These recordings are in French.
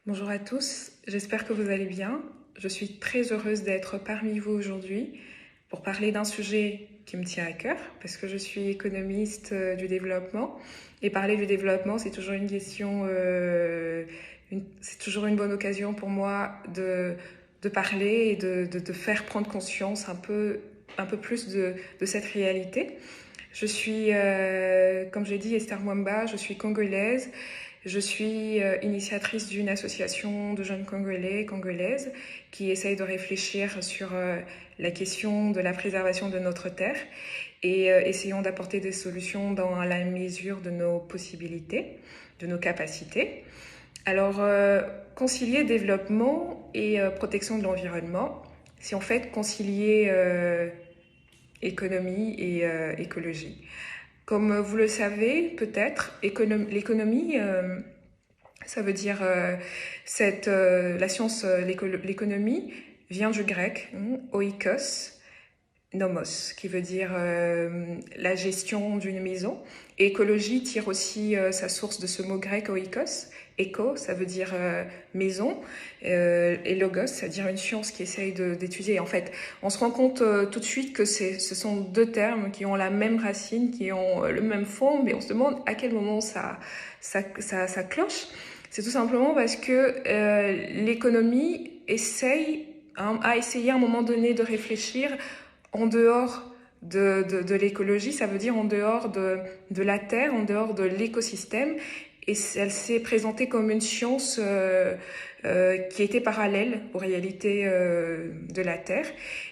Bonjour à tous, j'espère que vous allez bien. Je suis très heureuse d'être parmi vous aujourd'hui pour parler d'un sujet qui me tient à cœur parce que je suis économiste du développement et parler du développement c'est toujours une question, c'est toujours une bonne occasion pour moi de parler et de faire prendre conscience un peu plus de cette réalité. Je suis, comme j'ai dit, Esther Mwamba, je suis congolaise. Je suis initiatrice d'une association de jeunes Congolais, Congolaises, qui essayent de réfléchir sur la question de la préservation de notre terre et essayons d'apporter des solutions dans la mesure de nos possibilités, de nos capacités. Alors, concilier développement et protection de l'environnement, c'est en fait concilier économie et écologie. Comme vous le savez, peut-être, l'économie, ça veut dire la science, l'économie vient du grec, oikos, nomos, qui veut dire la gestion d'une maison. Et écologie tire aussi sa source de ce mot grec oikos. Éco, ça veut dire maison, et logos, c'est-à-dire une science qui essaye d'étudier. En fait, on se rend compte tout de suite que ce sont deux termes qui ont la même racine, qui ont le même fond, mais on se demande à quel moment ça cloche. C'est tout simplement parce que l'économie a essayé à un moment donné de réfléchir en dehors de l'écologie, ça veut dire en dehors de la terre, en dehors de l'écosystème. Et elle s'est présentée comme une science qui était parallèle aux réalités de la Terre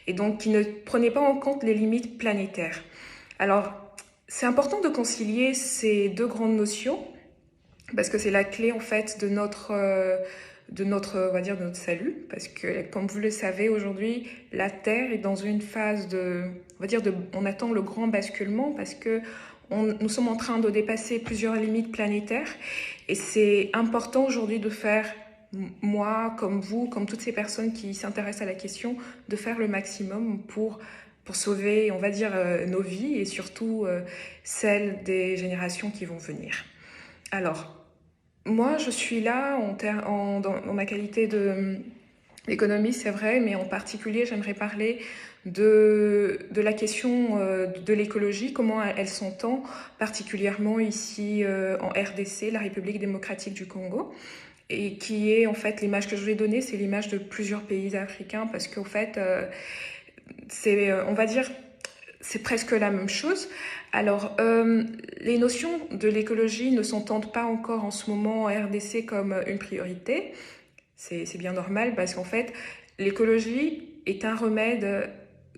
et donc qui ne prenait pas en compte les limites planétaires. Alors, c'est important de concilier ces deux grandes notions parce que c'est la clé en fait on va dire, de notre salut, parce que, comme vous le savez, aujourd'hui, la Terre est dans une phase on attend le grand basculement, parce que nous sommes en train de dépasser plusieurs limites planétaires, et c'est important aujourd'hui de faire, moi, comme vous, comme toutes ces personnes qui s'intéressent à la question, de faire le maximum pour sauver, on va dire, nos vies, et surtout celles des générations qui vont venir. Alors, moi, je suis là dans ma qualité d'économiste, c'est vrai, mais en particulier, j'aimerais parler de la question de l'écologie, comment elle s'entend, particulièrement ici en RDC, la République démocratique du Congo, et qui est en fait l'image que je vais donner, c'est l'image de plusieurs pays africains, parce qu'en fait, on va dire, c'est presque la même chose. Alors, les notions de l'écologie ne s'entendent pas encore en ce moment en RDC comme une priorité. C'est bien normal parce qu'en fait, l'écologie est un remède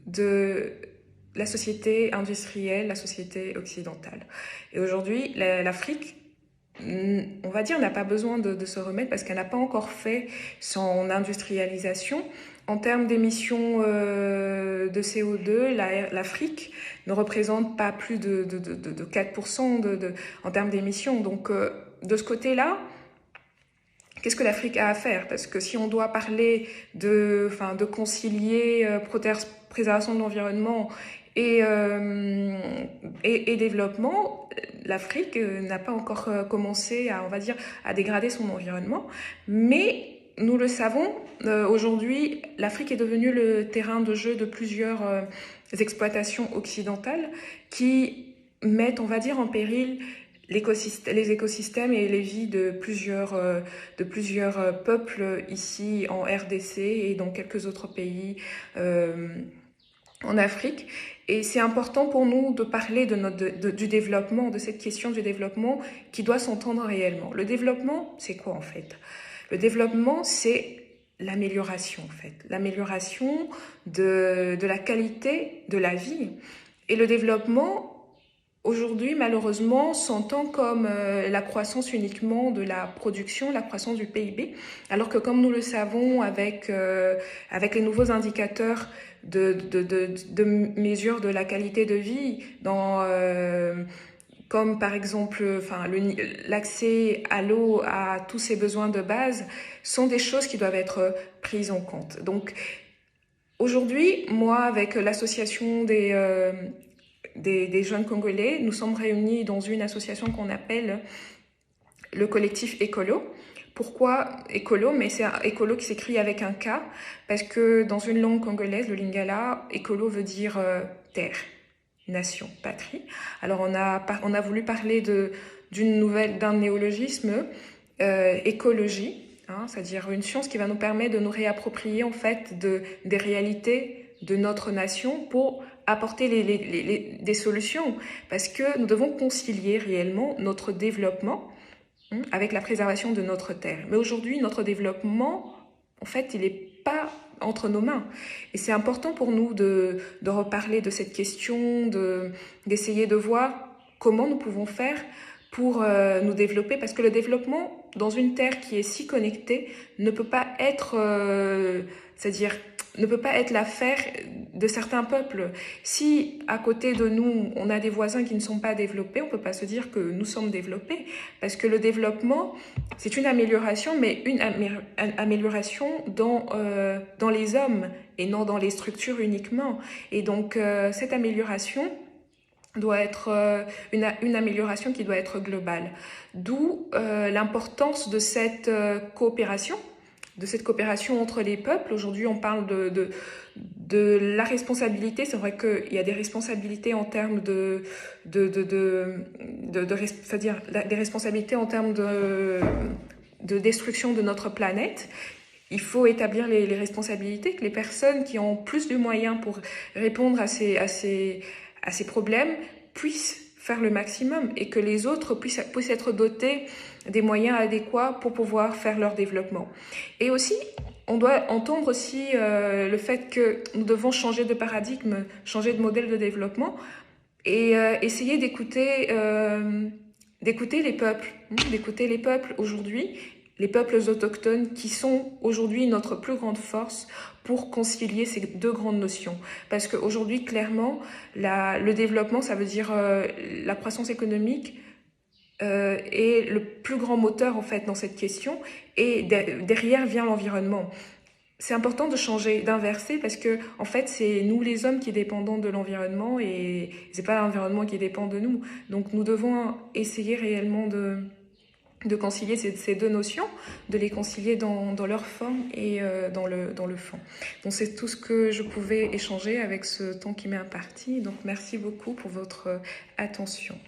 de la société industrielle, la société occidentale. Et aujourd'hui, l'Afrique, on va dire, n'a pas besoin de ce remède parce qu'elle n'a pas encore fait son industrialisation. En termes d'émissions de CO2, l'Afrique ne représente pas plus de 4% en termes d'émissions. Donc, de ce côté-là, qu'est-ce que l'Afrique a à faire? Parce que si on doit parler de concilier préservation de l'environnement et développement, l'Afrique n'a pas encore commencé à, on va dire, à dégrader son environnement. Mais nous le savons, aujourd'hui, l'Afrique est devenue le terrain de jeu de plusieurs exploitations occidentales qui mettent, on va dire, en péril les écosystèmes et les vies de plusieurs peuples ici en RDC et dans quelques autres pays en Afrique. Et c'est important pour nous de parler du développement, de cette question du développement qui doit s'entendre réellement. Le développement, c'est quoi en fait? Le développement, c'est l'amélioration en fait. L'amélioration de la qualité de la vie. Et le développement, aujourd'hui, malheureusement, s'entend comme la croissance uniquement de la production, la croissance du PIB, alors que comme nous le savons avec les nouveaux indicateurs de mesure de la qualité de vie, comme par exemple l'accès à l'eau, à tous ces besoins de base, sont des choses qui doivent être prises en compte. Donc aujourd'hui, moi, avec l'association des jeunes Congolais, nous sommes réunis dans une association qu'on appelle le collectif Écolo Pourquoi écolo? Mais c'est un écolo qui s'écrit avec un K, parce que dans une langue congolaise, le lingala, écolo veut dire terre, nation, patrie. Alors on a voulu parler d'un néologisme, écologie, hein, c'est-à-dire une science qui va nous permettre de nous réapproprier en fait des réalités de notre nation pour apporter des solutions, parce que nous devons concilier réellement notre développement avec la préservation de notre terre. Mais aujourd'hui, notre développement, en fait, il n'est pas entre nos mains. Et c'est important pour nous de reparler de cette question, d'essayer de voir comment nous pouvons faire pour nous développer, parce que le développement dans une terre qui est si connectée ne peut pas être, c'est-à-dire ne peut pas être l'affaire de certains peuples. Si à côté de nous, on a des voisins qui ne sont pas développés, on ne peut pas se dire que nous sommes développés, parce que le développement, c'est une amélioration, mais une amélioration dans les hommes et non dans les structures uniquement. Et donc, cette amélioration doit être une amélioration qui doit être globale. D'où l'importance de cette coopération entre les peuples. Aujourd'hui, on parle de la responsabilité. C'est vrai qu'il y a des responsabilités en termes c'est-à-dire des responsabilités en termes de destruction de notre planète. Il faut établir les responsabilités, que les personnes qui ont plus de moyens pour répondre à ces problèmes puissent faire le maximum et que les autres puissent être dotés des moyens adéquats pour pouvoir faire leur développement. Et aussi, on doit entendre aussi le fait que nous devons changer de paradigme, changer de modèle de développement et essayer d'écouter les peuples aujourd'hui, les peuples autochtones qui sont aujourd'hui notre plus grande force pour concilier ces deux grandes notions. Parce qu'aujourd'hui, clairement, le développement, ça veut dire la croissance économique est le plus grand moteur en fait dans cette question, et derrière vient l'environnement. C'est important de changer, d'inverser, parce que en fait c'est nous les hommes qui dépendons de l'environnement et c'est pas l'environnement qui dépend de nous. Donc nous devons essayer réellement de concilier ces deux notions, de les concilier dans leur forme et dans le fond. Donc c'est tout ce que je pouvais échanger avec ce temps qui m'est imparti. Donc merci beaucoup pour votre attention.